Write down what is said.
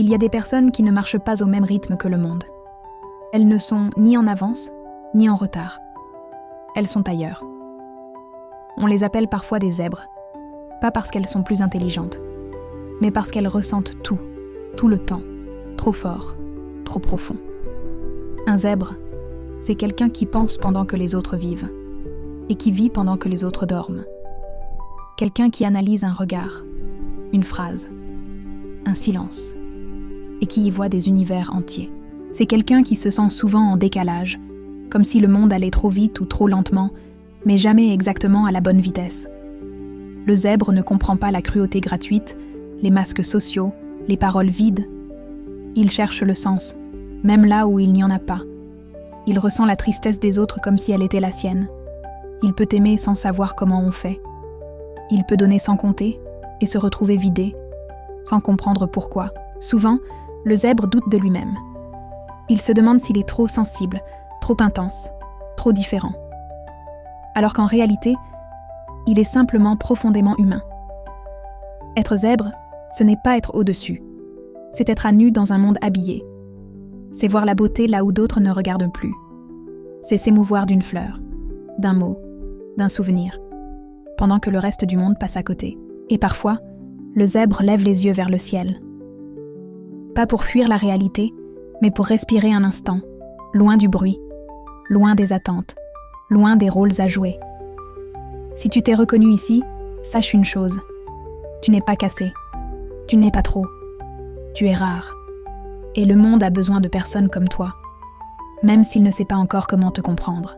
Il y a des personnes qui ne marchent pas au même rythme que le monde. Elles ne sont ni en avance, ni en retard. Elles sont ailleurs. On les appelle parfois des zèbres, pas parce qu'elles sont plus intelligentes, mais parce qu'elles ressentent tout le temps, trop fort, trop profond. Un zèbre, c'est quelqu'un qui pense pendant que les autres vivent, et qui vit pendant que les autres dorment. Quelqu'un qui analyse un regard, une phrase, un silence, et qui y voit des univers entiers. C'est quelqu'un qui se sent souvent en décalage, comme si le monde allait trop vite ou trop lentement, mais jamais exactement à la bonne vitesse. Le zèbre ne comprend pas la cruauté gratuite, les masques sociaux, les paroles vides. Il cherche le sens, même là où il n'y en a pas. Il ressent la tristesse des autres comme si elle était la sienne. Il peut aimer sans savoir comment on fait. Il peut donner sans compter et se retrouver vidé, sans comprendre pourquoi. Souvent, le zèbre doute de lui-même. Il se demande s'il est trop sensible, trop intense, trop différent. Alors qu'en réalité, il est simplement profondément humain. Être zèbre, ce n'est pas être au-dessus. C'est être à nu dans un monde habillé. C'est voir la beauté là où d'autres ne regardent plus. C'est s'émouvoir d'une fleur, d'un mot, d'un souvenir, pendant que le reste du monde passe à côté. Et parfois, le zèbre lève les yeux vers le ciel. Pas pour fuir la réalité, mais pour respirer un instant, loin du bruit, loin des attentes, loin des rôles à jouer. Si tu t'es reconnu ici, sache une chose. Tu n'es pas cassé. Tu n'es pas trop. Tu es rare. Et le monde a besoin de personnes comme toi, même s'il ne sait pas encore comment te comprendre.